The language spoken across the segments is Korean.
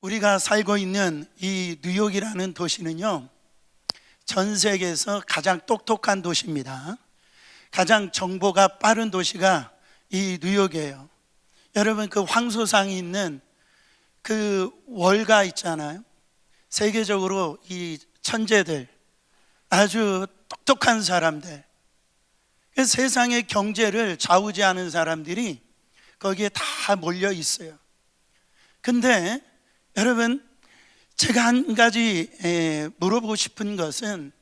우리가 살고 있는 이 뉴욕이라는 도시는요, 전 세계에서 가장 똑똑한 도시입니다. 가장 정보가 빠른 도시가 이 뉴욕이에요. 여러분, 그 황소상이 있는 그 월가 있잖아요. 세계적으로 이 천재들, 아주 똑똑한 사람들, 세상의 경제를 좌우지하는 사람들이 거기에 다 몰려 있어요. 근데 여러분, 제가 한 가지 물어보고 싶은 것은,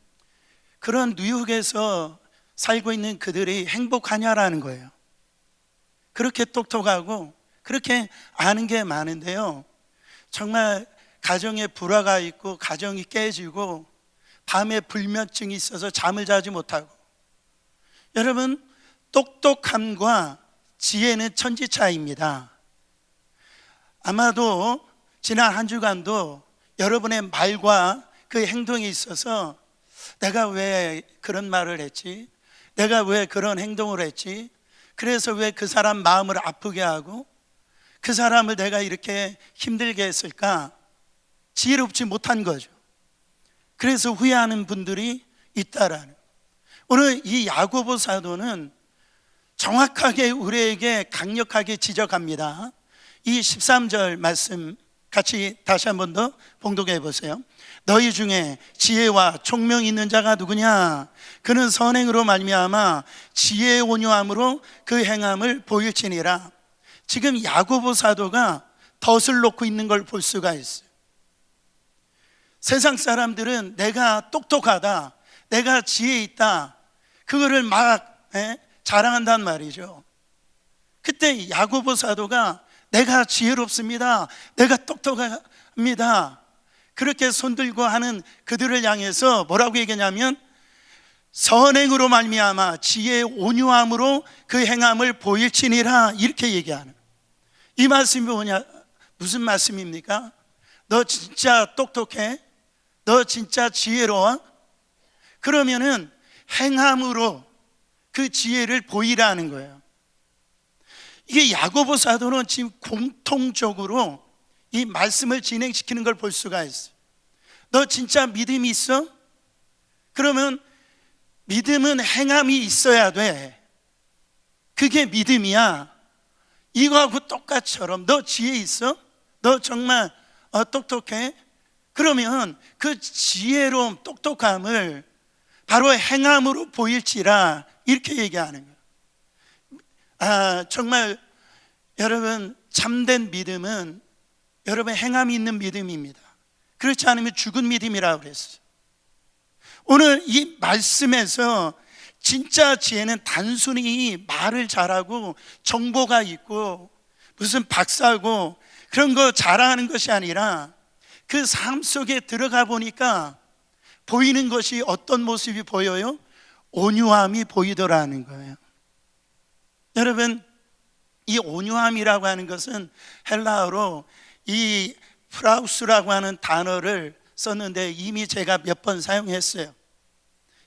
그런 뉴욕에서 살고 있는 그들이 행복하냐라는 거예요. 그렇게 똑똑하고 그렇게 아는 게 많은데요, 정말 가정에 불화가 있고 가정이 깨지고 밤에 불면증이 있어서 잠을 자지 못하고, 여러분, 똑똑함과 지혜는 천지차이입니다. 아마도 지난 한 주간도 여러분의 말과 그 행동에 있어서 내가 왜 그런 말을 했지? 내가 왜 그런 행동을 했지? 그래서 왜 그 사람 마음을 아프게 하고 그 사람을 내가 이렇게 힘들게 했을까? 지혜롭지 못한 거죠. 그래서 후회하는 분들이 있다라는. 오늘 이 야고보 사도는 정확하게 우리에게 강력하게 지적합니다. 이 13절 말씀 같이 다시 한 번 더 봉독해 보세요. 너희 중에 지혜와 총명이 있는 자가 누구냐? 그는 선행으로 말미암아 지혜의 온유함으로 그 행함을 보일지니라. 지금 야고보 사도가 덫을 놓고 있는 걸 볼 수가 있어요. 세상 사람들은 내가 똑똑하다, 내가 지혜 있다, 그거를 막 자랑한단 말이죠. 그때 야고보 사도가 내가 지혜롭습니다, 내가 똑똑합니다, 그렇게 손들고 하는 그들을 향해서 뭐라고 얘기하냐면, 선행으로 말미암아 지혜의 온유함으로 그 행함을 보일지니라, 이렇게 얘기하는. 이 말씀이 뭐냐, 무슨 말씀입니까? 너 진짜 똑똑해? 너 진짜 지혜로워? 그러면은 행함으로 그 지혜를 보이라는 거예요. 이게 야고보 사도는 지금 공통적으로 이 말씀을 진행시키는 걸 볼 수가 있어요. 너 진짜 믿음이 있어? 그러면 믿음은 행함이 있어야 돼. 그게 믿음이야. 이거하고 똑같처럼 너 지혜 있어? 너 정말 똑똑해? 그러면 그 지혜로움, 똑똑함을 바로 행함으로 보일지라, 이렇게 얘기하는 거예요. 정말 여러분, 참된 믿음은 여러분 행함이 있는 믿음입니다. 그렇지 않으면 죽은 믿음이라고 그랬어요. 오늘 이 말씀에서 진짜 지혜는 단순히 말을 잘하고 정보가 있고 무슨 박사고 그런 거 자랑하는 것이 아니라, 그 삶 속에 들어가 보니까 보이는 것이 어떤 모습이 보여요? 온유함이 보이더라는 거예요. 여러분, 이 온유함이라고 하는 것은 헬라어로 이 프라우스라고 하는 단어를 썼는데 이미 제가 몇 번 사용했어요.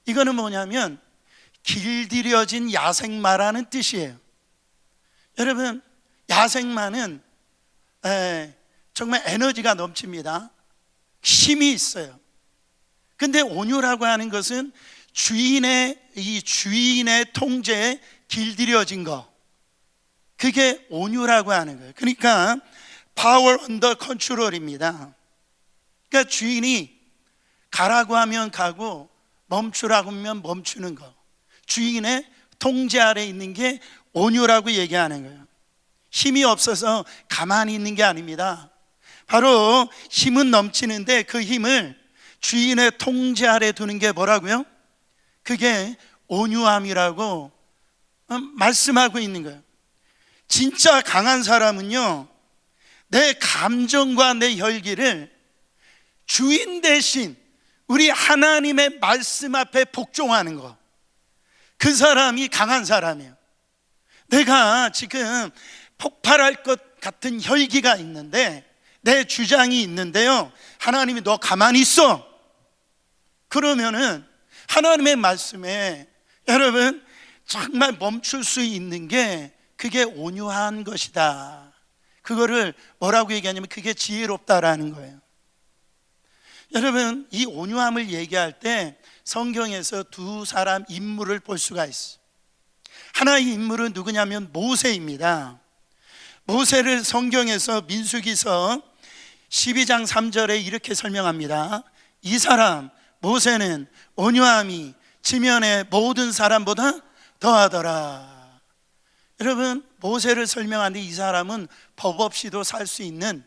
이거는 뭐냐면 길들여진 야생마라는 뜻이에요. 여러분, 야생마는 정말 에너지가 넘칩니다. 힘이 있어요. 근데 온유라고 하는 것은 주인의 통제에 길들여진 거, 그게 온유라고 하는 거예요. 그러니까 power under control입니다. 그러니까 주인이 가라고 하면 가고 멈추라고 하면 멈추는 거, 주인의 통제 아래 있는 게 온유라고 얘기하는 거예요. 힘이 없어서 가만히 있는 게 아닙니다. 바로 힘은 넘치는데 그 힘을 주인의 통제 아래 두는 게 뭐라고요? 그게 온유함이라고 말씀하고 있는 거예요. 진짜 강한 사람은요, 내 감정과 내 혈기를 주인 대신 우리 하나님의 말씀 앞에 복종하는 거, 그 사람이 강한 사람이에요. 내가 지금 폭발할 것 같은 혈기가 있는데, 내 주장이 있는데요, 하나님이 너 가만히 있어, 그러면은 하나님의 말씀에 여러분 정말 멈출 수 있는 게 그게 온유한 것이다. 그거를 뭐라고 얘기하냐면 그게 지혜롭다라는 거예요. 여러분, 이 온유함을 얘기할 때 성경에서 두 사람 인물을 볼 수가 있어요. 하나의 인물은 누구냐면 모세입니다. 모세를 성경에서 민수기서 12장 3절에 이렇게 설명합니다. 이 사람 모세는 온유함이 지면의 모든 사람보다 더하더라. 여러분, 모세를 설명하는데 이 사람은 법 없이도 살 수 있는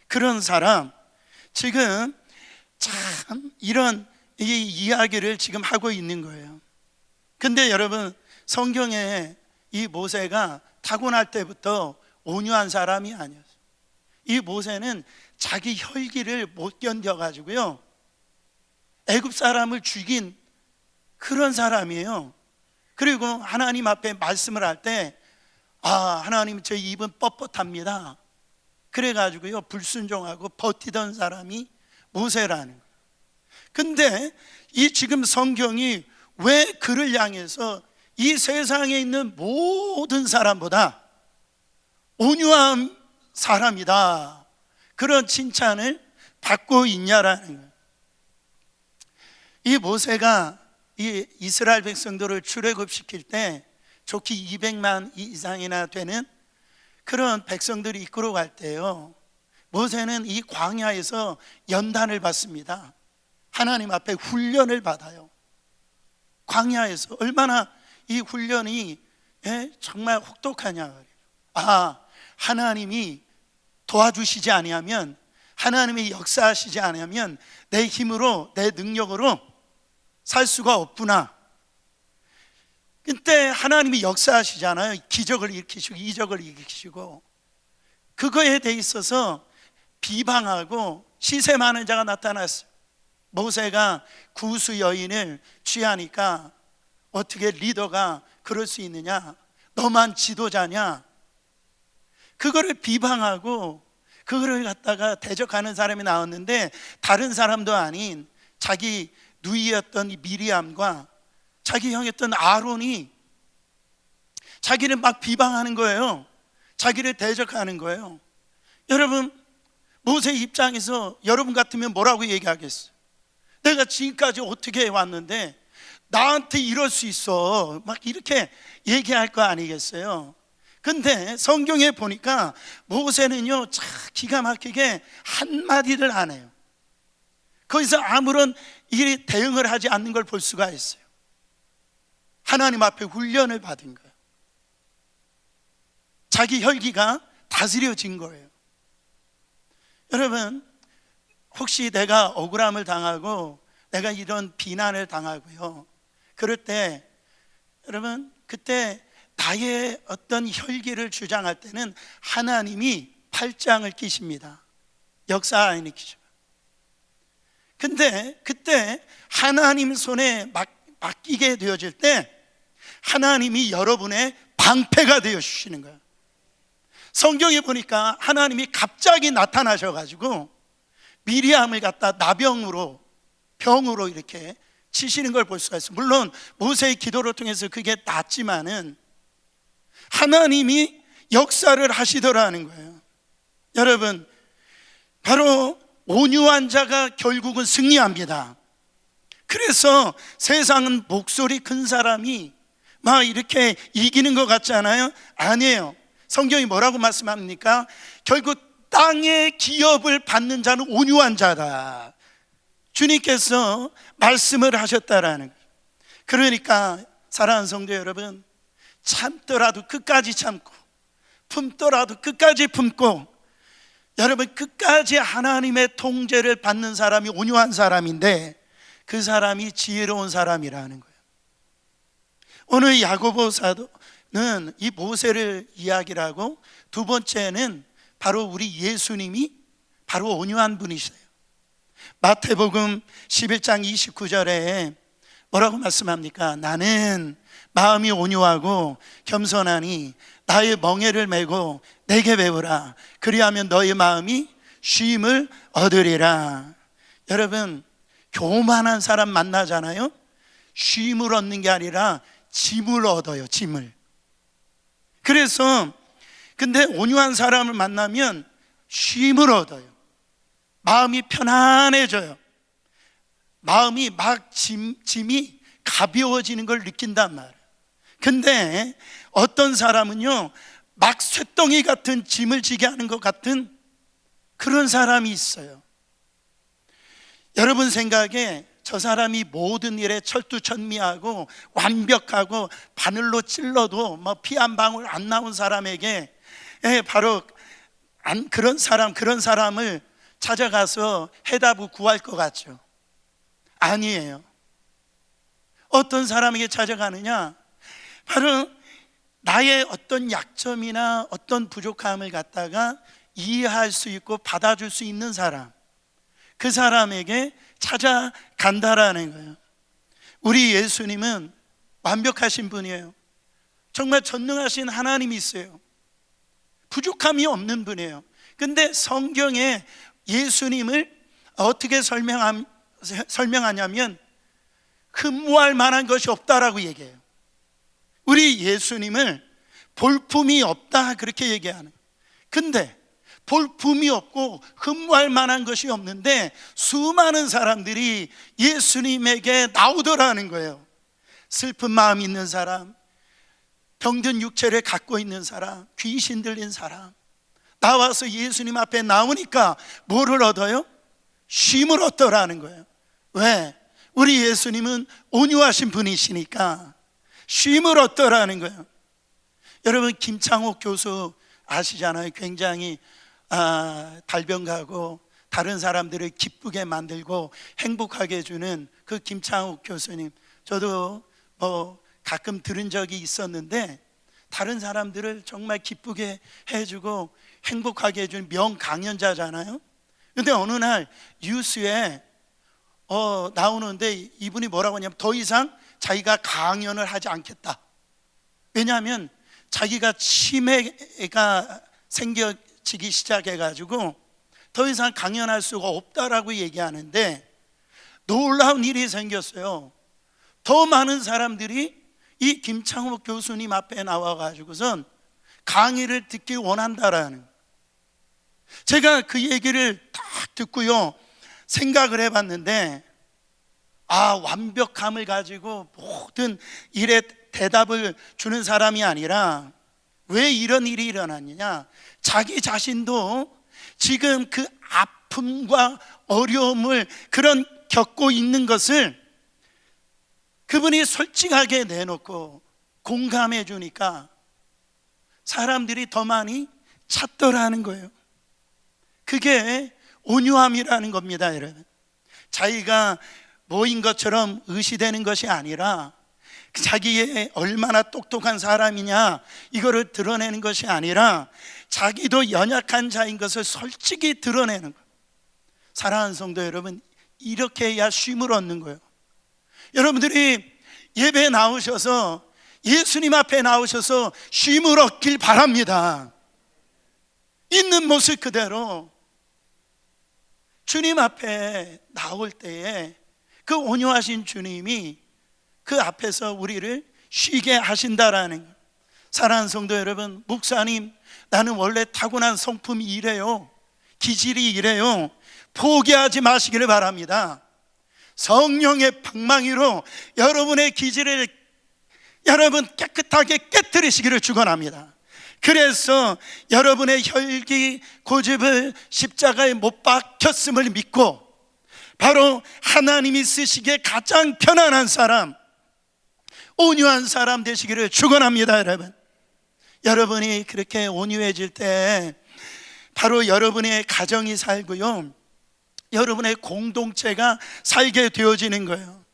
그런 사람. 지금 참 이런 이 이야기를 지금 하고 있는 거예요. 근데 여러분, 성경에 이 모세가 타고날 때부터 온유한 사람이 아니었어요. 이 모세는 자기 혈기를 못 견뎌가지고요, 애굽 사람을 죽인 그런 사람이에요. 그리고 하나님 앞에 말씀을 할 때 하나님 저희 입은 뻣뻣합니다. 그래가지고요 불순종하고 버티던 사람이 모세라는 거예요. 근데 이 지금 성경이 왜 그를 향해서 이 세상에 있는 모든 사람보다 온유한 사람이다, 그런 칭찬을 받고 있냐라는 거예요. 이 모세가 이 이스라엘 백성들을 출애굽시킬 때 좋기 200만 이상이나 되는 그런 백성들이 이끌어 갈 때요, 모세는 이 광야에서 연단을 받습니다. 하나님 앞에 훈련을 받아요. 광야에서 얼마나 이 훈련이 정말 혹독하냐. 하나님이 도와주시지 아니하면, 하나님이 역사하시지 않으면 내 힘으로 내 능력으로 살 수가 없구나. 그때 하나님이 역사하시잖아요. 기적을 일으키시고 이적을 일으키시고, 그거에 대해 있어서 비방하고 시세 많은 자가 나타났어요. 모세가 구스 여인을 취하니까 어떻게 리더가 그럴 수 있느냐, 너만 지도자냐, 그거를 비방하고 그거를 갖다가 대적하는 사람이 나왔는데, 다른 사람도 아닌 자기 누이였던 이 미리암과 자기 형이었던 아론이 자기를 막 비방하는 거예요. 자기를 대적하는 거예요. 여러분, 모세 입장에서 여러분 같으면 뭐라고 얘기하겠어요? 내가 지금까지 어떻게 해왔는데 나한테 이럴 수 있어, 막 이렇게 얘기할 거 아니겠어요? 근데 성경에 보니까 모세는요 참 기가 막히게 한마디를 안 해요. 거기서 아무런 이 대응을 하지 않는 걸 볼 수가 있어요. 하나님 앞에 훈련을 받은 거예요. 자기 혈기가 다스려진 거예요. 여러분, 혹시 내가 억울함을 당하고 내가 이런 비난을 당하고요, 그럴 때 여러분, 그때 나의 어떤 혈기를 주장할 때는 하나님이 팔짱을 끼십니다. 역사하는 끼죠. 근데 그때 하나님 손에 맡기게 되어질 때 하나님이 여러분의 방패가 되어 주시는 거예요. 성경에 보니까 하나님이 갑자기 나타나셔가지고 미리암을 갖다 나병으로, 병으로 이렇게 치시는 걸 볼 수가 있어요. 물론 모세의 기도를 통해서 그게 낫지만은 하나님이 역사를 하시더라는 거예요. 여러분, 바로 온유한 자가 결국은 승리합니다. 그래서 세상은 목소리 큰 사람이 막 이렇게 이기는 것 같지 않아요? 아니에요. 성경이 뭐라고 말씀합니까? 결국 땅의 기업을 받는 자는 온유한 자다, 주님께서 말씀을 하셨다라는 거예요. 그러니까 사랑하는 성도 여러분, 참더라도 끝까지 참고, 품더라도 끝까지 품고, 여러분 끝까지 하나님의 통제를 받는 사람이 온유한 사람인데, 그 사람이 지혜로운 사람이라는 거예요. 오늘 야고보 사도는 이 모세를 이야기를 하고, 두 번째는 바로 우리 예수님이 바로 온유한 분이세요. 마태복음 11장 29절에 뭐라고 말씀합니까? 나는 마음이 온유하고 겸손하니 나의 멍에를 메고 내게 배우라. 그리하면 너의 마음이 쉼을 얻으리라. 여러분, 교만한 사람 만나잖아요. 쉼을 얻는 게 아니라 짐을 얻어요. 짐을. 그래서 근데 온유한 사람을 만나면 쉼을 얻어요. 마음이 편안해져요. 마음이 막 짐이 가벼워지는 걸 느낀단 말이에요. 근데 어떤 사람은요, 막 쇳덩이 같은 짐을 지게 하는 것 같은 그런 사람이 있어요. 여러분 생각에 저 사람이 모든 일에 철두철미하고 완벽하고 바늘로 찔러도 뭐 피 한 방울 안 나온 사람에게 바로 그런 사람을 찾아가서 해답을 구할 것 같죠? 아니에요. 어떤 사람에게 찾아가느냐? 바로 나의 어떤 약점이나 어떤 부족함을 갖다가 이해할 수 있고 받아줄 수 있는 사람, 그 사람에게 찾아간다라는 거예요. 우리 예수님은 완벽하신 분이에요. 정말 전능하신 하나님이 있어요. 부족함이 없는 분이에요. 근데 성경에 예수님을 어떻게 설명하냐면 흠모할 만한 것이 없다라고 얘기해요. 우리 예수님을 볼품이 없다 그렇게 얘기하는. 근데 볼품이 없고 흠모할 만한 것이 없는데 수많은 사람들이 예수님에게 나오더라는 거예요. 슬픈 마음 있는 사람, 병든 육체를 갖고 있는 사람, 귀신 들린 사람 나와서 예수님 앞에 나오니까 뭐를 얻어요? 쉼을 얻더라는 거예요. 왜? 우리 예수님은 온유하신 분이시니까 쉼을 얻더라는 거예요. 여러분 김창옥 교수 아시잖아요. 굉장히 달변가고 다른 사람들을 기쁘게 만들고 행복하게 해주는 그 김창옥 교수님, 저도 뭐 가끔 들은 적이 있었는데 다른 사람들을 정말 기쁘게 해주고 행복하게 해주는 명강연자잖아요. 근데 어느 날 뉴스에 나오는데 이분이 뭐라고 하냐면 더 이상 자기가 강연을 하지 않겠다. 왜냐하면 자기가 치매가 생겨지기 시작해가지고 더 이상 강연할 수가 없다라고 얘기하는데 놀라운 일이 생겼어요. 더 많은 사람들이 이 김창욱 교수님 앞에 나와가지고선 강의를 듣기 원한다라는. 제가 그 얘기를 딱 듣고요 생각을 해봤는데, 완벽함을 가지고 모든 일에 대답을 주는 사람이 아니라 왜 이런 일이 일어났느냐, 자기 자신도 지금 그 아픔과 어려움을 그런 겪고 있는 것을 그분이 솔직하게 내놓고 공감해 주니까 사람들이 더 많이 찾더라는 거예요. 그게 온유함이라는 겁니다, 여러분. 자기가 뭐인 것처럼 의시되는 것이 아니라 자기의 얼마나 똑똑한 사람이냐 이거를 드러내는 것이 아니라 자기도 연약한 자인 것을 솔직히 드러내는 거예요. 사랑하는 성도 여러분, 이렇게 해야 쉼을 얻는 거예요. 여러분들이 예배에 나오셔서 예수님 앞에 나오셔서 쉼을 얻길 바랍니다. 있는 모습 그대로 주님 앞에 나올 때에 그 온유하신 주님이 그 앞에서 우리를 쉬게 하신다라는 거예요. 사랑하는 성도 여러분, 목사님 나는 원래 타고난 성품이 이래요, 기질이 이래요, 포기하지 마시기를 바랍니다. 성령의 방망이로 여러분의 기질을 여러분 깨끗하게 깨뜨리시기를 축원합니다. 그래서 여러분의 혈기 고집을 십자가에 못 박혔음을 믿고 바로 하나님이 쓰시기에 가장 편안한 사람, 온유한 사람 되시기를 축원합니다. 여러분이 그렇게 온유해질 때 바로 여러분의 가정이 살고요, 여러분의 공동체가 살게 되어지는 거예요.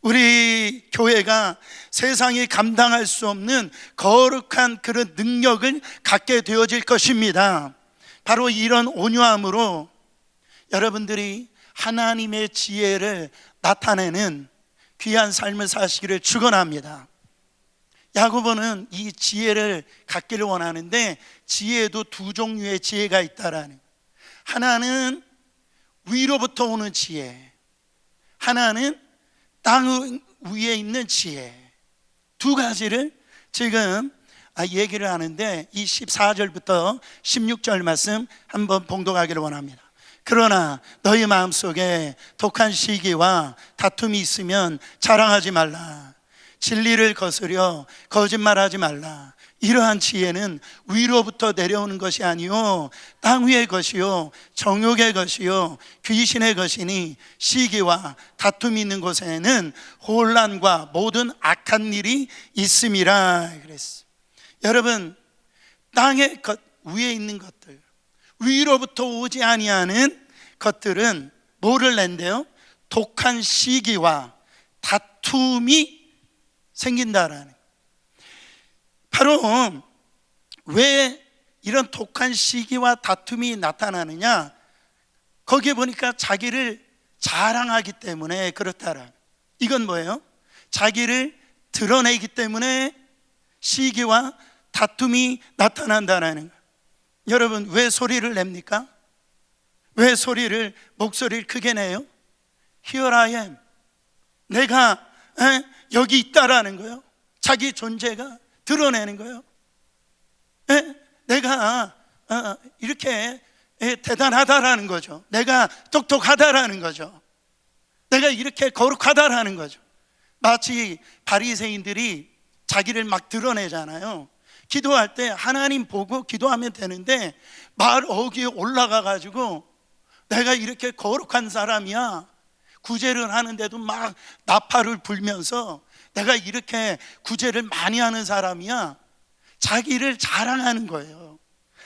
우리 교회가 세상이 감당할 수 없는 거룩한 그런 능력을 갖게 되어질 것입니다. 바로 이런 온유함으로 여러분들이 하나님의 지혜를 나타내는 귀한 삶을 사시기를 축원합니다. 야고보는 이 지혜를 갖기를 원하는데 지혜도 두 종류의 지혜가 있다라는. 하나는 위로부터 오는 지혜, 하나는 땅 위에 있는 지혜. 두 가지를 지금 얘기를 하는데 이 14절부터 16절 말씀 한번 봉독하기를 원합니다. 그러나 너희 마음속에 독한 시기와 다툼이 있으면 자랑하지 말라. 진리를 거스려 거짓말하지 말라. 이러한 지혜는 위로부터 내려오는 것이 아니요 땅 위의 것이요 정욕의 것이요 귀신의 것이니 시기와 다툼이 있는 곳에는 혼란과 모든 악한 일이 있음이라 그랬어. 여러분, 땅의 것 위에 있는 것들, 위로부터 오지 아니하는 것들은 뭐를 낸대요? 독한 시기와 다툼이 생긴다라는. 바로 왜 이런 독한 시기와 다툼이 나타나느냐? 거기에 보니까 자기를 자랑하기 때문에 그렇다라. 이건 뭐예요? 자기를 드러내기 때문에 시기와 다툼이 나타난다는 거예요. 여러분, 왜 소리를 냅니까? 왜 목소리를 크게 내요? Here I am. 내가 여기 있다라는 거예요. 자기 존재가 드러내는 거예요. 내가 이렇게 대단하다라는 거죠. 내가 똑똑하다라는 거죠. 내가 이렇게 거룩하다라는 거죠. 마치 바리새인들이 자기를 막 드러내잖아요. 기도할 때 하나님 보고 기도하면 되는데 말 어귀에 올라가 가지고 내가 이렇게 거룩한 사람이야, 구제를 하는데도 막 나팔을 불면서 내가 이렇게 구제를 많이 하는 사람이야, 자기를 자랑하는 거예요.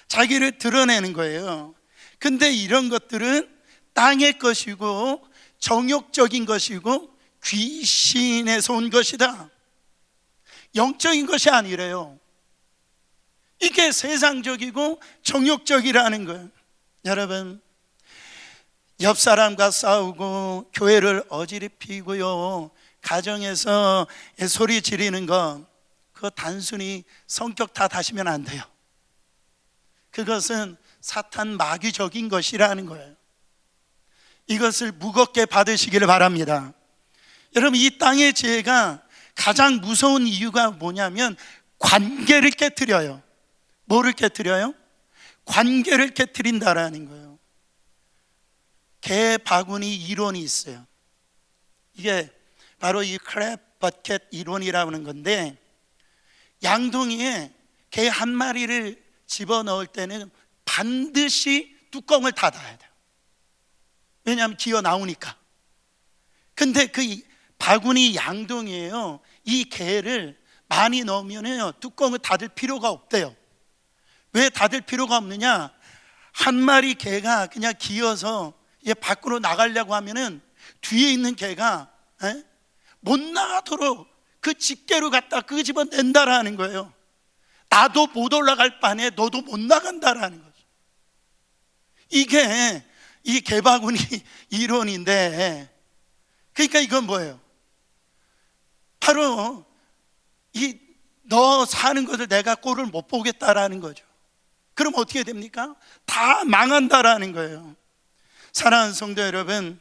자기를 드러내는 거예요. 근데 이런 것들은 땅의 것이고 정욕적인 것이고 귀신에서 온 것이다. 영적인 것이 아니래요. 이게 세상적이고 정욕적이라는 거예요. 여러분, 옆 사람과 싸우고 교회를 어지럽히고요, 가정에서 소리 지르는 거, 그거 단순히 성격 탓하시면 안 돼요. 그것은 사탄 마귀적인 것이라는 거예요. 이것을 무겁게 받으시기를 바랍니다. 여러분, 이 땅의 죄가 가장 무서운 이유가 뭐냐면 관계를 깨트려요. 뭐를 깨트려요? 관계를 깨트린다라는 거예요. 개 바구니 이론이 있어요. 이게 바로 이 크랩 버켓 이론이라는 건데, 양동이에 개 한 마리를 집어넣을 때는 반드시 뚜껑을 닫아야 돼요. 왜냐하면 기어 나오니까. 근데 그 바구니 양동이에요, 이 개를 많이 넣으면 뚜껑을 닫을 필요가 없대요. 왜 닫을 필요가 없느냐? 한 마리 개가 그냥 기어서 밖으로 나가려고 하면은 뒤에 있는 개가 못 나가도록 그 집게로 갖다 끄집어낸다라는 거예요. 나도 못 올라갈 판에 너도 못 나간다라는 거죠. 이게 이 개바구니 이론인데, 그러니까 이건 뭐예요? 바로 너 사는 것을 내가 꼴을 못 보겠다라는 거죠. 그럼 어떻게 됩니까? 다 망한다라는 거예요. 사랑하는 성도 여러분,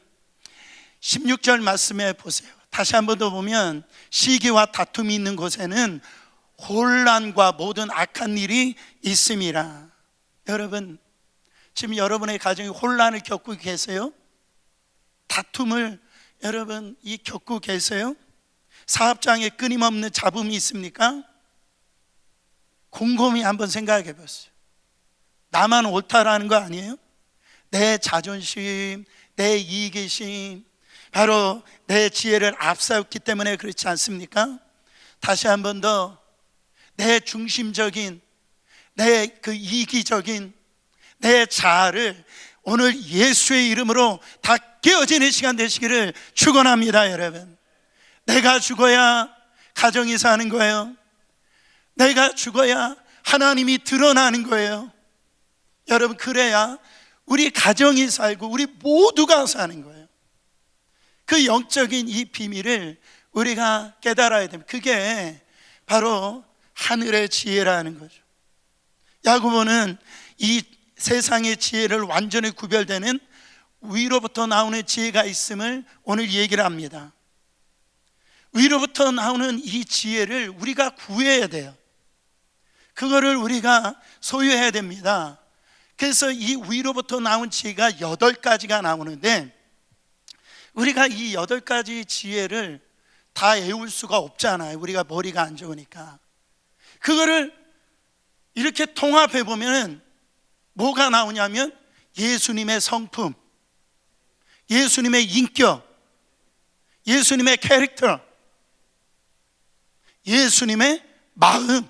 16절 말씀에 보세요. 다시 한 번 더 보면 시기와 다툼이 있는 곳에는 혼란과 모든 악한 일이 있음이라. 여러분, 지금 여러분의 가정이 혼란을 겪고 계세요? 다툼을 여러분 겪고 계세요? 사업장에 끊임없는 잡음이 있습니까? 곰곰이 한번 생각해 보세요. 나만 옳다라는 거 아니에요? 내 자존심, 내 이기심, 바로 내 지혜를 앞세웠기 때문에 그렇지 않습니까? 다시 한 번 더 내 중심적인, 내 그 이기적인 내 자아를 오늘 예수의 이름으로 다 깨어지는 시간 되시기를 축원합니다. 여러분, 내가 죽어야 가정이 사는 거예요. 내가 죽어야 하나님이 드러나는 거예요. 여러분, 그래야 우리 가정이 살고 우리 모두가 사는 거예요. 그 영적인 이 비밀을 우리가 깨달아야 됩니다. 그게 바로 하늘의 지혜라는 거죠. 야고보는 이 세상의 지혜를 완전히 구별되는 위로부터 나오는 지혜가 있음을 오늘 얘기를 합니다. 위로부터 나오는 이 지혜를 우리가 구해야 돼요. 그거를 우리가 소유해야 됩니다. 그래서 이 위로부터 나온 지혜가 8가지가 나오는데, 우리가 이 8가지 지혜를 다 외울 수가 없잖아요. 우리가 머리가 안 좋으니까. 그거를 이렇게 통합해 보면 뭐가 나오냐면 예수님의 성품, 예수님의 인격, 예수님의 캐릭터, 예수님의 마음,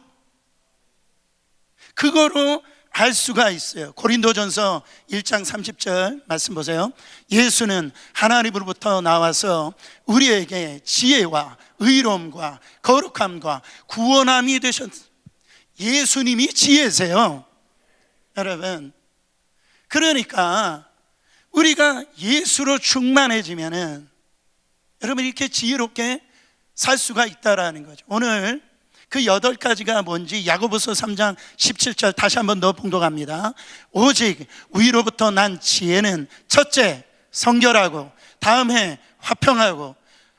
그거로 알 수가 있어요. 고린도전서 1장 30절 말씀 보세요. 예수는 하나님으로부터 나와서 우리에게 지혜와 의로움과 거룩함과 구원함이 되셨습니다. 예수님이 지혜세요, 여러분. 그러니까 우리가 예수로 충만해지면은 여러분 이렇게 지혜롭게 살 수가 있다라는 거죠. 오늘 그 8가지가 뭔지 야고보서 3장 17절 다시 한번 더 봉독합니다. 오직 위로부터 난 지혜는 첫째 성결하고, 다음에 화평하고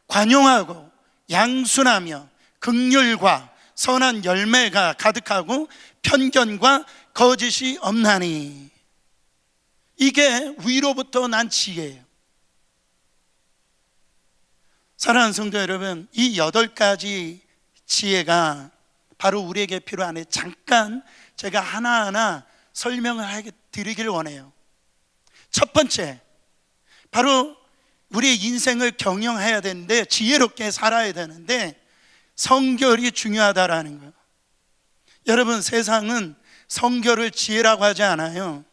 관용하고 양순하며 긍휼과 선한 열매가 가득하고 편견과 거짓이 없나니. 이게 위로부터 난 지혜예요. 사랑하는 성도 여러분, 이 8가지 지혜가 바로 우리에게 필요하네. 잠깐 제가 하나하나 설명을 드리길 원해요. 첫 번째, 바로 우리의 인생을 경영해야 되는데, 지혜롭게 살아야 되는데 성결이 중요하다라는 거예요. 여러분, 세상은 성결을 지혜라고 하지 않아요.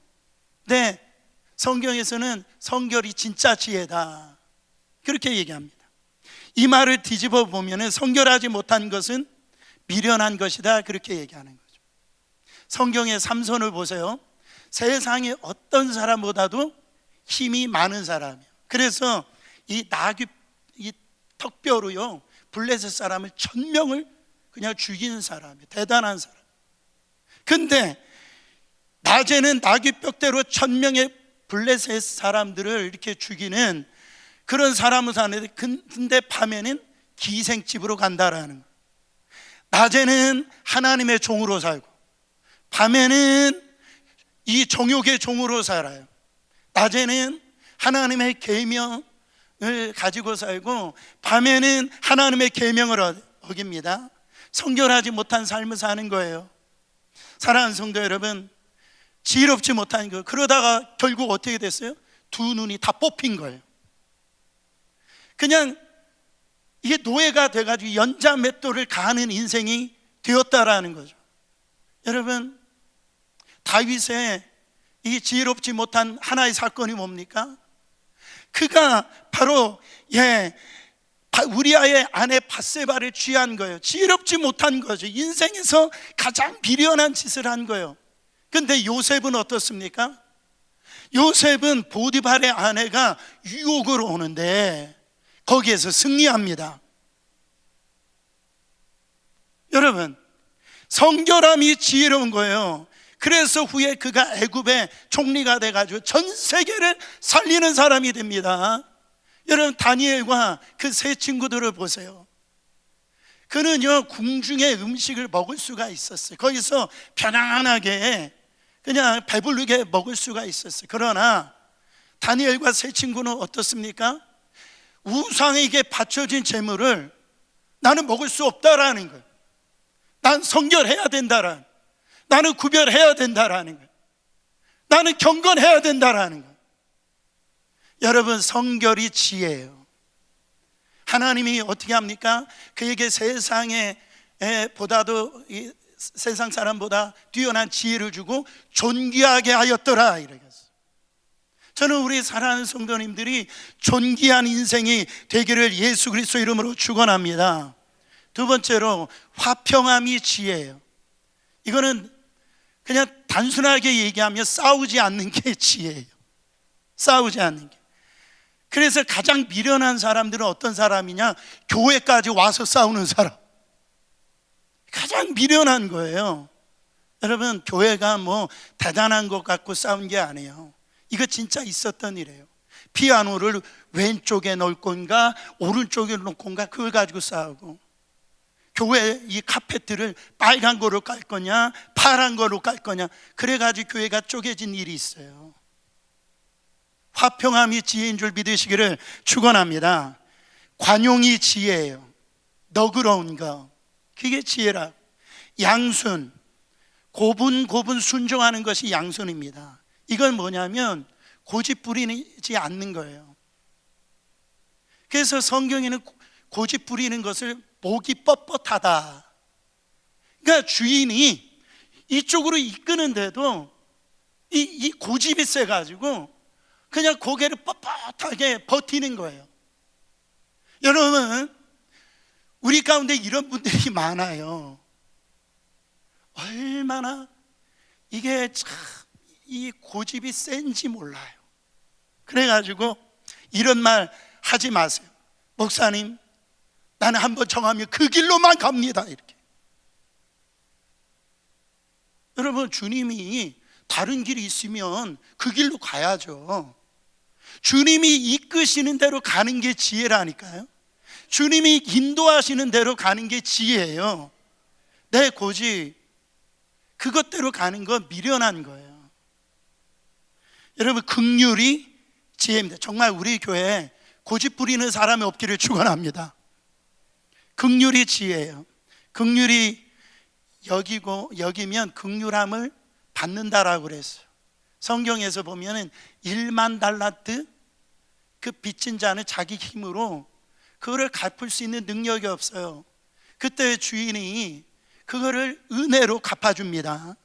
근데 성경에서는 성결이 진짜 지혜다, 그렇게 얘기합니다. 이 말을 뒤집어 보면 성결하지 못한 것은 미련한 것이다, 그렇게 얘기하는 거죠. 성경의 삼손을 보세요. 세상에 어떤 사람보다도 힘이 많은 사람이에요. 그래서 이 턱뼈로요 블레셋 사람을 1000명을 그냥 죽이는 사람이에요. 대단한 사람. 근데 낮에는 나귀뼈대로 1000명의 블레셋 사람들을 이렇게 죽이는 그런 사람은 사는데, 근데 밤에는 기생집으로 간다라는 거예요. 낮에는 하나님의 종으로 살고 밤에는 이 정욕의 종으로 살아요. 낮에는 하나님의 계명을 가지고 살고 밤에는 하나님의 계명을 어깁니다. 성결하지 못한 삶을 사는 거예요. 사랑하는 성도 여러분, 지혜롭지 못한 거, 그러다가 결국 어떻게 됐어요? 두 눈이 다 뽑힌 거예요. 그냥 이게 노예가 돼가지고 연자맷돌을 가하는 인생이 되었다라는 거죠. 여러분, 다윗의 이 지혜롭지 못한 하나의 사건이 뭡니까? 그가 바로 우리아의 아내 밧세바를 취한 거예요. 지혜롭지 못한 거죠. 인생에서 가장 미련한 짓을 한 거예요. 근데 요셉은 어떻습니까? 요셉은 보디발의 아내가 유혹을 오는데 거기에서 승리합니다. 여러분, 성결함이 지혜로운 거예요. 그래서 후에 그가 애굽의 총리가 돼가지고 전 세계를 살리는 사람이 됩니다. 여러분, 다니엘과 그 세 친구들을 보세요. 그는요 궁중의 음식을 먹을 수가 있었어요. 거기서 편안하게 그냥 배부르게 먹을 수가 있었어요. 그러나 다니엘과 세 친구는 어떻습니까? 우상에게 바쳐진 재물을 나는 먹을 수 없다라는 거예요. 난 성결해야 된다라는, 나는 구별해야 된다라는 거예요. 나는 경건해야 된다라는 거예요. 여러분, 성결이 지혜예요. 하나님이 어떻게 합니까? 그에게 세상에 보다도 세상 사람보다 뛰어난 지혜를 주고 존귀하게 하였더라, 이렇게. 저는 우리 사랑하는 성도님들이 존귀한 인생이 되기를 예수 그리스도 이름으로 축원합니다. 두 번째로, 화평함이 지혜예요. 이거는 그냥 단순하게 얘기하면 싸우지 않는 게 지혜예요. 싸우지 않는 게. 그래서 가장 미련한 사람들은 어떤 사람이냐? 교회까지 와서 싸우는 사람. 가장 미련한 거예요. 여러분, 교회가 뭐 대단한 것 같고 싸운 게 아니에요. 이거 진짜 있었던 일이에요. 피아노를 왼쪽에 놓을 건가 오른쪽에 놓을 건가, 그걸 가지고 싸우고, 교회 이 카페트를 빨간 거로 깔 거냐 파란 거로 깔 거냐, 그래가지고 교회가 쪼개진 일이 있어요. 화평함이 지혜인 줄 믿으시기를 축원합니다. 관용이 지혜예요. 너그러운 거, 그게 지혜라. 양순, 고분 순종하는 것이 양순입니다. 이건 뭐냐면 고집 부리지 않는 거예요. 그래서 성경에는 고집 부리는 것을 목이 뻣뻣하다, 그러니까 주인이 이쪽으로 이끄는데도 이 고집이 세가지고 그냥 고개를 뻣뻣하게 버티는 거예요. 여러분, 우리 가운데 이런 분들이 많아요. 얼마나 이게 참 이 고집이 센지 몰라요. 그래가지고 이런 말 하지 마세요. 목사님, 나는 한번 정하면 그 길로만 갑니다, 이렇게. 여러분, 주님이 다른 길이 있으면 그 길로 가야죠. 주님이 이끄시는 대로 가는 게 지혜라니까요. 주님이 인도하시는 대로 가는 게 지혜예요. 내 고집, 그것대로 가는 건 미련한 거예요. 여러분, 긍휼이 지혜입니다. 정말 우리 교회에 고집 부리는 사람이 없기를 축원합니다. 긍휼이 지혜예요. 긍휼이 여기면 긍휼함을 받는다라고 그랬어요. 성경에서 보면은 1만 달란트 그 빚진 자는 자기 힘으로 그거를 갚을 수 있는 능력이 없어요. 그때 주인이 그거를 은혜로 갚아줍니다.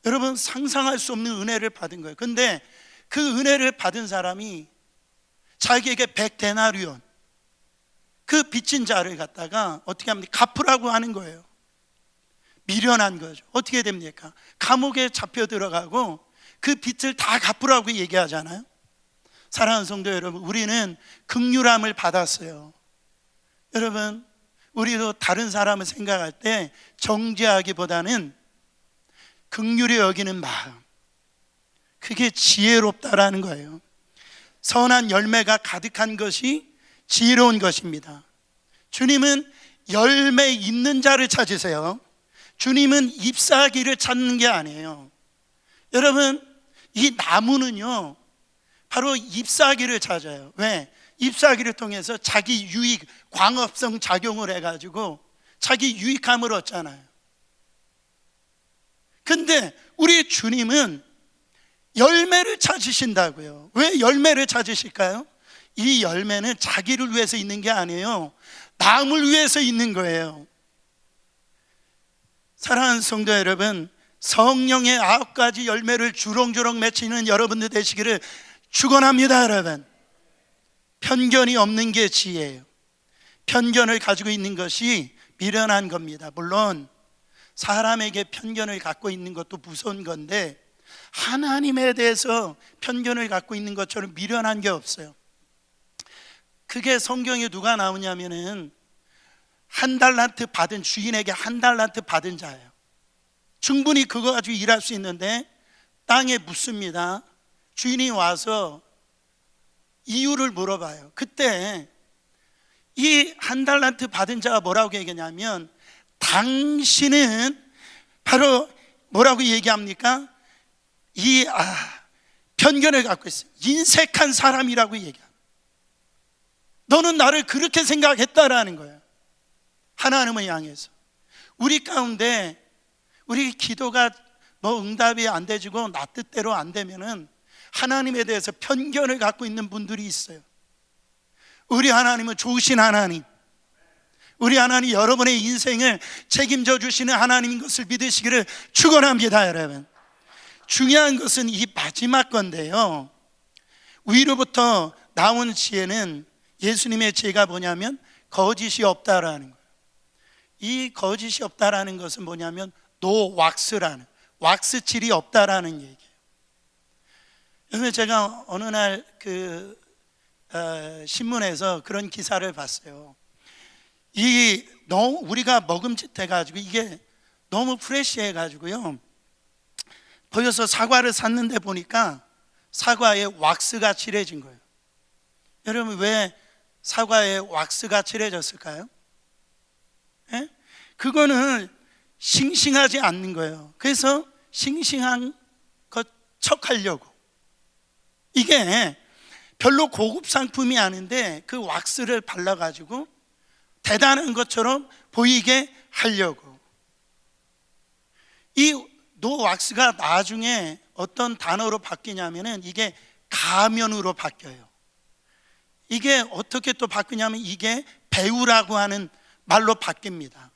여러분, 상상할 수 없는 은혜를 받은 거예요. 근데 그 은혜를 받은 사람이 자기에게 100데나리온, 그 빚진 자를 갖다가 어떻게 합니까? 갚으라고 하는 거예요. 미련한 거죠. 어떻게 됩니까? 감옥에 잡혀 들어가고 그 빚을 다 갚으라고 얘기하잖아요. 사랑하는 성도 여러분, 우리는 긍휼함을 받았어요. 여러분, 우리도 다른 사람을 생각할 때 정죄하기보다는 긍휼히 여기는 마음, 그게 지혜롭다라는 거예요. 선한 열매가 가득한 것이 지혜로운 것입니다. 주님은 열매 있는 자를 찾으세요. 주님은 잎사귀를 찾는 게 아니에요. 여러분, 이 나무는요 바로 잎사귀를 찾아요. 왜? 잎사귀를 통해서 자기 유익, 광합성 작용을 해가지고 자기 유익함을 얻잖아요. 근데 우리 주님은 열매를 찾으신다고요. 왜 열매를 찾으실까요? 이 열매는 자기를 위해서 있는 게 아니에요. 남을 위해서 있는 거예요. 사랑하는 성도 여러분, 성령의 9가지 열매를 주렁주렁 맺히는 여러분들 되시기를 축원합니다. 여러분, 편견이 없는 게 지혜예요. 편견을 가지고 있는 것이 미련한 겁니다. 물론 사람에게 편견을 갖고 있는 것도 무서운 건데 하나님에 대해서 편견을 갖고 있는 것처럼 미련한 게 없어요. 그게 성경에 누가 나오냐면은 1달란트 받은, 주인에게 1달란트 받은 자예요. 충분히 그거 가지고 일할 수 있는데 땅에 묻습니다. 주인이 와서 이유를 물어봐요. 그때 이 1달란트 받은 자가 뭐라고 얘기하냐면, 당신은 바로 뭐라고 얘기합니까? 편견을 갖고 있어요. 인색한 사람이라고 얘기합니다. 너는 나를 그렇게 생각했다라는 거예요. 하나님을 향해서. 우리 가운데 우리 기도가 뭐 응답이 안 되지고 나 뜻대로 안 되면은 하나님에 대해서 편견을 갖고 있는 분들이 있어요. 우리 하나님은 좋으신 하나님, 우리 하나님 여러분의 인생을 책임져 주시는 하나님인 것을 믿으시기를 축원합니다. 여러분, 중요한 것은 이 마지막 건데요, 위로부터 나온 지혜는, 예수님의 지혜가 뭐냐면 거짓이 없다라는 거예요. 이 거짓이 없다라는 것은 뭐냐면 노 왁스라는, 왁스칠이 없다라는 얘기예요. 여러분, 제가 어느 날 신문에서 그런 기사를 봤어요. 너무 우리가 먹음직해가지고 이게 너무 프레시해가지고요, 보여서 사과를 샀는데 보니까 사과에 왁스가 칠해진 거예요. 여러분, 왜 사과에 왁스가 칠해졌을까요? 예? 그거는 싱싱하지 않는 거예요. 그래서 싱싱한 것 척하려고, 이게 별로 고급 상품이 아닌데 그 왁스를 발라가지고 대단한 것처럼 보이게 하려고. 이 노 왁스가 나중에 어떤 단어로 바뀌냐면은 이게 가면으로 바뀌어요. 이게 어떻게 또 바뀌냐면 이게 배우라고 하는 말로 바뀝니다.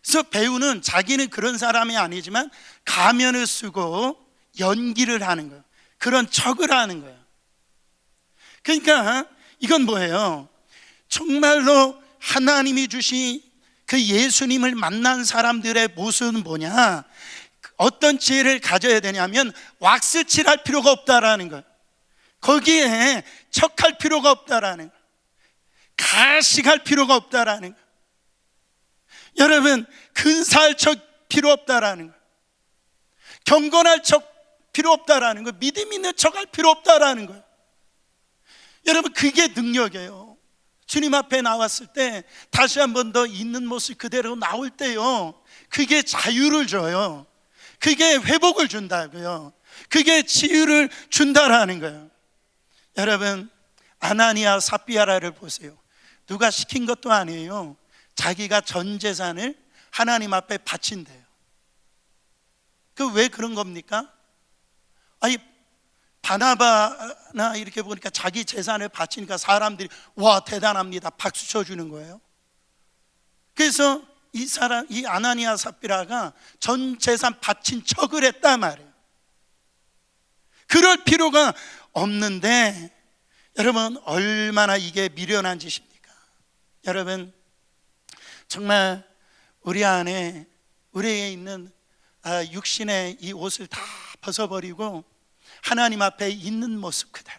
그래서 배우는 자기는 그런 사람이 아니지만 가면을 쓰고 연기를 하는 거예요. 그런 척을 하는 거예요. 그러니까 이건 뭐예요? 정말로 하나님이 주신 그 예수님을 만난 사람들의 모습은 뭐냐? 어떤 지혜를 가져야 되냐면 왁스 칠할 필요가 없다라는 거예요. 거기에 척할 필요가 없다라는 거예요. 가식할 필요가 없다라는 거예요. 여러분, 근사할 척 필요 없다라는 거예요. 경건할 척 필요 없다라는 거예요. 믿음 있는 척할 필요 없다라는 거예요. 여러분, 그게 능력이에요. 주님 앞에 나왔을 때 다시 한 번 더 있는 모습 그대로 나올 때요, 그게 자유를 줘요. 그게 회복을 준다고요. 그게 치유를 준다라는 거예요. 여러분, 아나니아 삽비라를 보세요. 누가 시킨 것도 아니에요. 자기가 전 재산을 하나님 앞에 바친대요. 그 왜 그런 겁니까? 아니, 바나바나 이렇게 보니까 자기 재산을 바치니까 사람들이 와 대단합니다 박수 쳐주는 거예요. 그래서 이 아나니아 삽비라가 전 재산 바친 척을 했단 말이에요. 그럴 필요가 없는데 여러분, 얼마나 이게 미련한 짓입니까? 여러분, 정말 우리 안에 우리에 있는 육신의 이 옷을 다 벗어버리고 하나님 앞에 있는 모습 그대로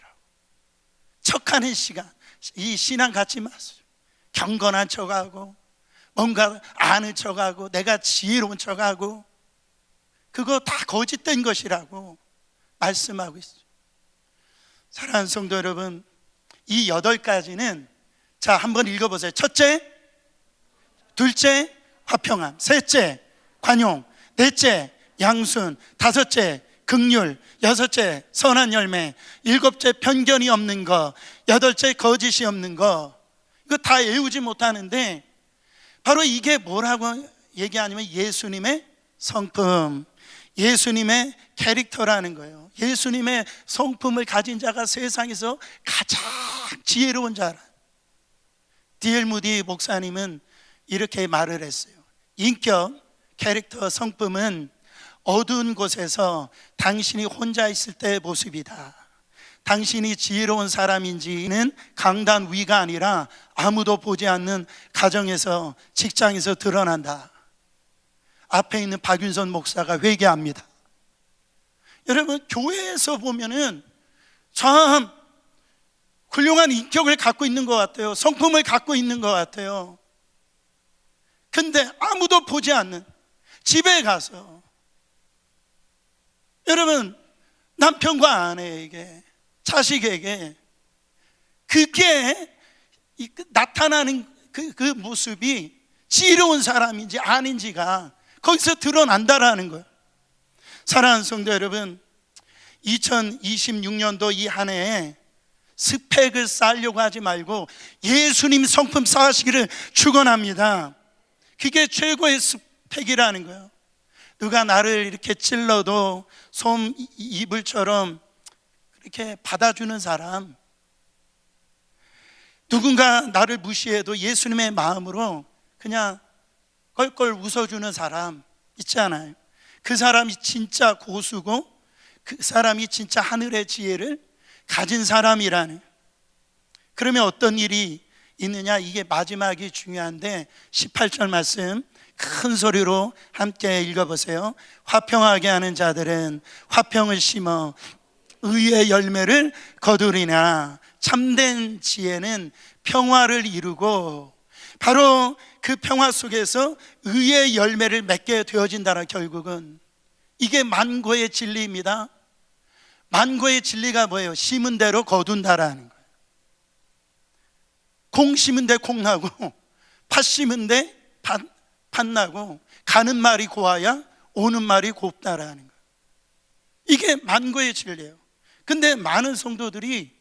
척하는 시간, 이 신앙 갖지 마세요. 경건한 척하고 뭔가 아는 척하고 내가 지혜로운 척하고 그거 다 거짓된 것이라고 말씀하고 있어요. 사랑하는 성도 여러분, 이 8가지는 자 한번 읽어보세요. 첫째, 둘째, 화평함. 셋째, 관용. 넷째, 양순. 다섯째, 긍휼. 여섯째, 선한 열매. 일곱째, 편견이 없는 거. 여덟째, 거짓이 없는 거. 이거 다 외우지 못하는데 바로 이게 뭐라고 얘기하냐면 예수님의 성품, 예수님의 캐릭터라는 거예요. 예수님의 성품을 가진 자가 세상에서 가장 지혜로운 자라. D.L. 무디 목사님은 이렇게 말을 했어요. 인격, 캐릭터, 성품은 어두운 곳에서 당신이 혼자 있을 때의 모습이다. 당신이 지혜로운 사람인지는 강단 위가 아니라 아무도 보지 않는 가정에서, 직장에서 드러난다. 앞에 있는 박윤선 목사가 회개합니다. 여러분, 교회에서 보면은 참 훌륭한 인격을 갖고 있는 것 같아요. 성품을 갖고 있는 것 같아요. 근데 아무도 보지 않는 집에 가서 여러분, 남편과 아내에게, 자식에게 그게 나타나는 그 모습이 지혜로운 사람인지 아닌지가 거기서 드러난다라는 거예요. 사랑하는 성도 여러분, 2026년도 이 한 해에 스펙을 쌓으려고 하지 말고 예수님 성품 쌓으시기를 축원합니다. 그게 최고의 스펙이라는 거예요. 누가 나를 이렇게 찔러도 솜 이불처럼 이렇게 받아주는 사람, 누군가 나를 무시해도 예수님의 마음으로 그냥 껄껄 웃어주는 사람 있잖아요. 그 사람이 진짜 고수고 그 사람이 진짜 하늘의 지혜를 가진 사람이라는. 그러면 어떤 일이 있느냐, 이게 마지막이 중요한데 18절 말씀 큰 소리로 함께 읽어보세요. 화평하게 하는 자들은 화평을 심어 의의 열매를 거두리나 참된 지혜는 평화를 이루고 바로 그 평화 속에서 의의 열매를 맺게 되어진다는, 결국은 이게 만고의 진리입니다. 만고의 진리가 뭐예요? 심은 대로 거둔다라는 거예요. 콩 심은 데 콩 나고 팥 심은 데 밭나고 가는 말이 고와야 오는 말이 곱다라는 거예요. 이게 만고의 진리예요. 근데 많은 성도들이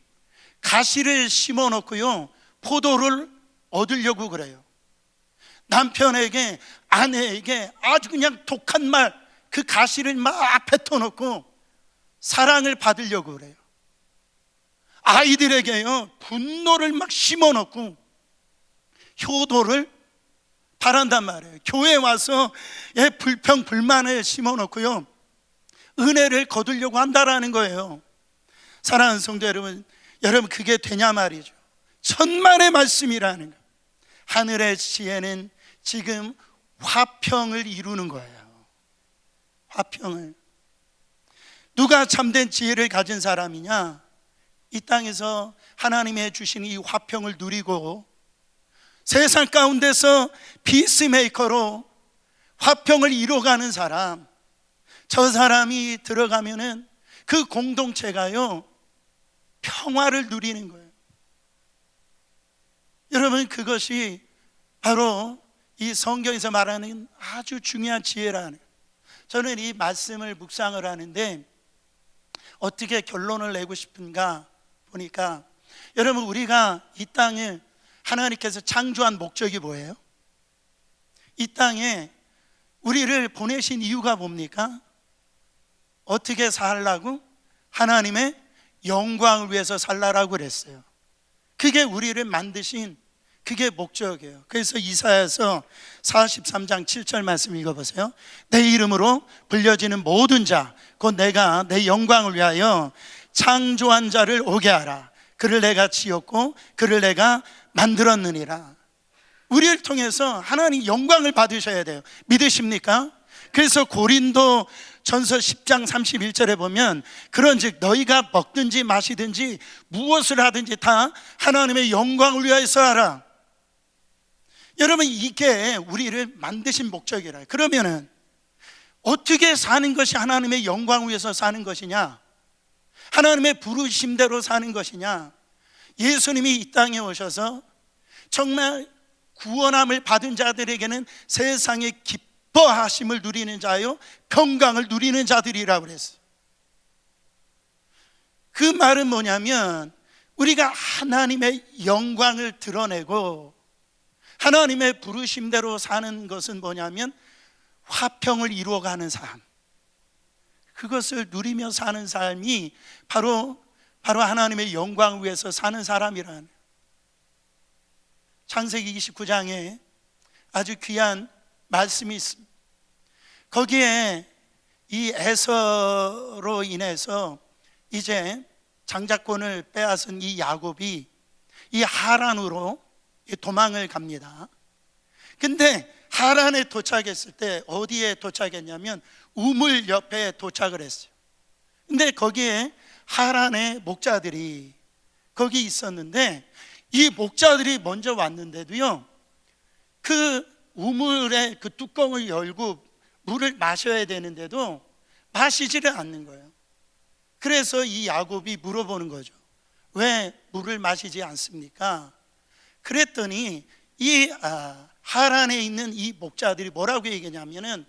가시를 심어 놓고요, 포도를 얻으려고 그래요. 남편에게, 아내에게 아주 그냥 독한 말, 그 가시를 막 뱉어놓고 사랑을 받으려고 그래요. 아이들에게요, 분노를 막 심어놓고 효도를 바란단 말이에요. 교회에 와서 불평, 불만을 심어놓고요, 은혜를 거두려고 한다라는 거예요. 사랑하는 성도 여러분, 그게 되냐 말이죠. 천만의 말씀이라는 거. 하늘의 지혜는 지금 화평을 이루는 거예요. 화평을. 누가 참된 지혜를 가진 사람이냐? 이 땅에서 하나님의 주신 이 화평을 누리고 세상 가운데서 피스메이커로 화평을 이루어가는 사람, 저 사람이 들어가면은 그 공동체가요, 평화를 누리는 거예요. 여러분, 그것이 바로 이 성경에서 말하는 아주 중요한 지혜라는 거예요. 저는 이 말씀을 묵상을 하는데 어떻게 결론을 내고 싶은가 보니까, 여러분, 우리가 이 땅에 하나님께서 창조한 목적이 뭐예요? 이 땅에 우리를 보내신 이유가 뭡니까? 어떻게 살라고? 하나님의 영광을 위해서 살라라고 그랬어요. 그게 우리를 만드신, 그게 목적이에요. 그래서 이사야서 43장 7절 말씀 읽어보세요. 내 이름으로 불려지는 모든 자, 곧 내가 내 영광을 위하여 창조한 자를 오게 하라. 그를 내가 지었고 그를 내가 만들었느니라. 우리를 통해서 하나님 영광을 받으셔야 돼요. 믿으십니까? 그래서 고린도 전서 10장 31절에 보면, 그런즉 너희가 먹든지 마시든지 무엇을 하든지 다 하나님의 영광을 위하여서 하라. 여러분, 이게 우리를 만드신 목적이라. 그러면은 어떻게 사는 것이 하나님의 영광을 위해서 사는 것이냐? 하나님의 부르심대로 사는 것이냐? 예수님이 이 땅에 오셔서 정말 구원함을 받은 자들에게는 세상의 기뻐하심을 누리는 자요, 평강을 누리는 자들이라고 그랬어요. 그 말은 뭐냐면, 우리가 하나님의 영광을 드러내고 하나님의 부르심대로 사는 것은 뭐냐면 화평을 이루어가는 삶, 그것을 누리며 사는 삶이 바로 하나님의 영광을 위해서 사는 사람이라는. 창세기 29장에 아주 귀한 말씀이 있습니다. 거기에 이 에서로 인해서 이제 장자권을 빼앗은 이 야곱이 이 하란으로 도망을 갑니다. 근데 하란에 도착했을 때 어디에 도착했냐면 우물 옆에 도착을 했어요. 근데 거기에 하란의 목자들이 거기 있었는데, 이 목자들이 먼저 왔는데도요, 그 우물의 그 뚜껑을 열고 물을 마셔야 되는데도 마시지를 않는 거예요. 그래서 이 야곱이 물어보는 거죠. 왜 물을 마시지 않습니까? 그랬더니 이 하란에 있는 이 목자들이 뭐라고 얘기했냐면은,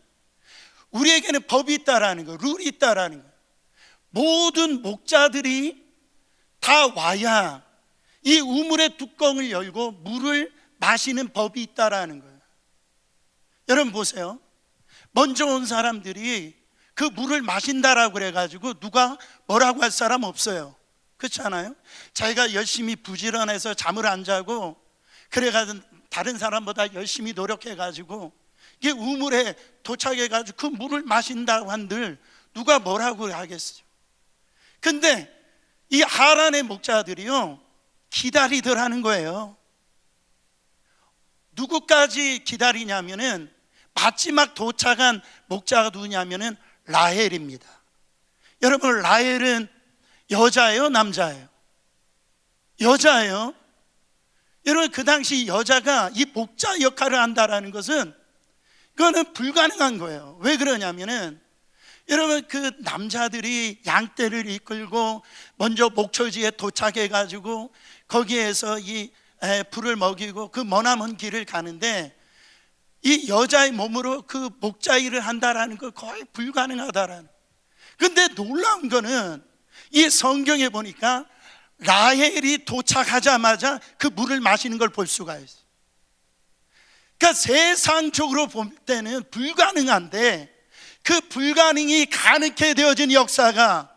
우리에게는 법이 있다라는 거예요. 룰이 있다라는 거예요. 모든 목자들이 다 와야 이 우물의 뚜껑을 열고 물을 마시는 법이 있다라는 거예요. 여러분 보세요. 먼저 온 사람들이 그 물을 마신다라고 그래가지고 누가 뭐라고 할 사람 없어요. 그렇지 않아요? 자기가 열심히 부지런해서 잠을 안 자고 그래가지고 다른 사람보다 열심히 노력해가지고 이게 우물에 도착해가지고 그 물을 마신다고 한들 누가 뭐라고 하겠어요? 근데 이 하란의 목자들이요, 기다리더라는 거예요. 누구까지 기다리냐면은 마지막 도착한 목자가 누구냐면은 라헬입니다. 여러분, 라헬은 여자예요, 남자예요? 여자예요. 여러분, 그 당시 여자가 이 목자 역할을 한다라는 것은 그거는 불가능한 거예요. 왜 그러냐면은 여러분, 그 남자들이 양떼를 이끌고 먼저 목초지에 도착해 가지고 거기에서 이 불을 먹이고 그 머나먼 길을 가는데, 이 여자의 몸으로 그 목자 일을 한다라는 거 거의 불가능하다라는. 근데 놀라운 거는 이 성경에 보니까 라헬이 도착하자마자 그 물을 마시는 걸 볼 수가 있어요. 그러니까 세상적으로 볼 때는 불가능한데 그 불가능이 가능케 되어진 역사가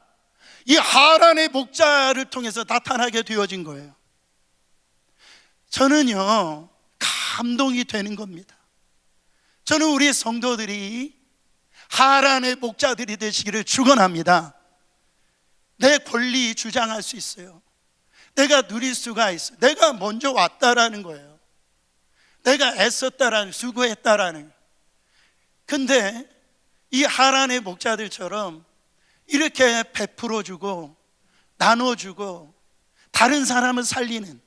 이 하란의 목자를 통해서 나타나게 되어진 거예요. 저는요, 감동이 되는 겁니다. 저는 우리 성도들이 하란의 목자들이 되시기를 축원합니다. 내 권리 주장할 수 있어요. 내가 누릴 수가 있어요. 내가 먼저 왔다라는 거예요. 내가 애썼다라는, 수고했다라는. 근데 이 하란의 목자들처럼 이렇게 베풀어주고 나눠주고 다른 사람을 살리는,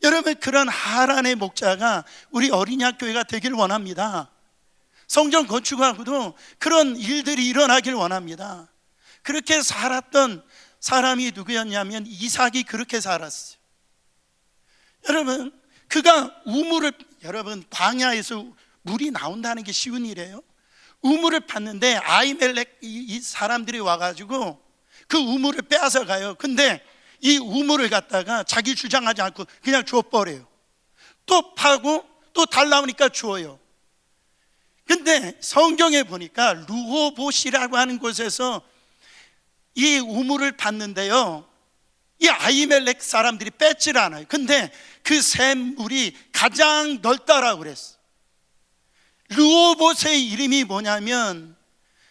여러분, 그런 하란의 목자가 우리 어린이학교회가 되길 원합니다. 성전 건축하고도 그런 일들이 일어나길 원합니다. 그렇게 살았던 사람이 누구였냐면 이삭이 그렇게 살았어요. 여러분, 그가 우물을, 여러분, 광야에서 물이 나온다는 게 쉬운 일이에요. 우물을 팠는데 아히멜렉 이 사람들이 와가지고 그 우물을 빼앗아 가요. 근데 이 우물을 갖다가 자기 주장하지 않고 그냥 줘버려요. 또 파고 또 달라오니까 줘요. 근데 성경에 보니까 르호봇이라고 하는 곳에서 이 우물을 팠는데요, 이 아히멜렉 사람들이 뺏질 않아요. 근데 그 샘물이 가장 넓다라고 그랬어. 르호봇의 이름이 뭐냐면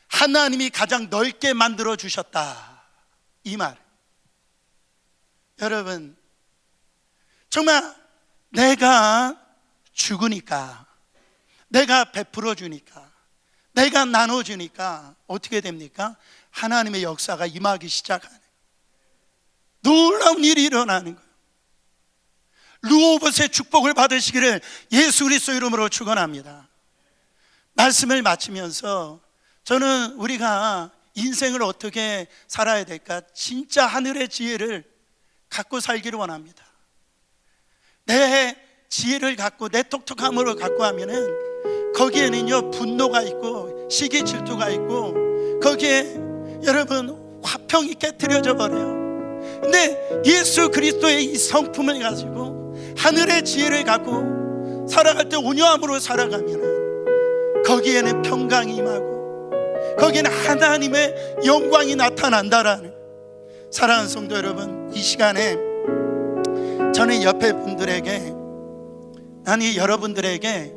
하나님이 가장 넓게 만들어 주셨다, 이 말. 여러분, 정말 내가 죽으니까, 내가 베풀어 주니까, 내가 나눠 주니까 어떻게 됩니까? 하나님의 역사가 임하기 시작하는, 놀라운 일이 일어나는 거예요. 르호봇의 축복을 받으시기를 예수 그리스도 이름으로 축원합니다. 말씀을 마치면서 저는 우리가 인생을 어떻게 살아야 될까, 진짜 하늘의 지혜를 갖고 살기를 원합니다. 내 지혜를 갖고, 내 똑똑함으로 갖고 하면은 거기에는요 분노가 있고 시기 질투가 있고 거기에 여러분 화평이 깨트려져 버려요. 근데 예수 그리스도의 이 성품을 가지고 하늘의 지혜를 갖고 살아갈 때 온유함으로 살아가면은 거기에는 평강이 임하고 거기에는 하나님의 영광이 나타난다라는. 사랑하는 성도 여러분, 이 시간에 저는 옆에 분들에게, 아니 여러분들에게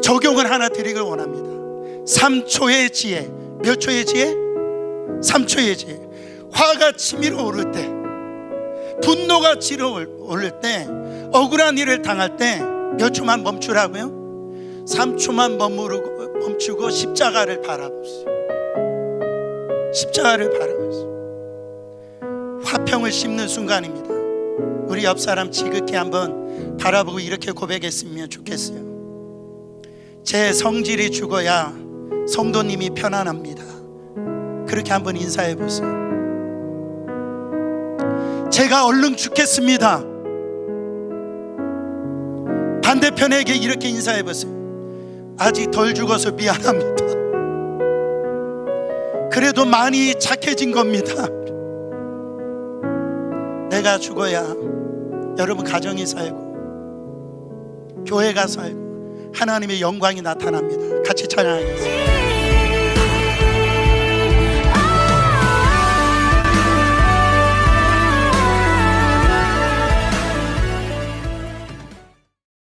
적용을 하나 드리길 원합니다. 3초의 지혜. 몇 초의 지혜? 3초의 지혜. 화가 치밀어 오를 때, 분노가 치밀어 오를 때, 억울한 일을 당할 때 몇 초만 멈추라고요? 3초만 멈추고 십자가를 바라보세요. 십자가를 바라보세요. 화평을 심는 순간입니다. 우리 옆 사람 지극히 한번 바라보고 이렇게 고백했으면 좋겠어요. 제 성질이 죽어야 성도님이 편안합니다. 그렇게 한번 인사해 보세요. 제가 얼른 죽겠습니다. 반대편에게 이렇게 인사해 보세요. 아직 덜 죽어서 미안합니다. 그래도 많이 착해진 겁니다. 내가 죽어야 여러분 가정이 살고 교회가 살고 하나님의 영광이 나타납니다. 같이 찬양하겠습니다.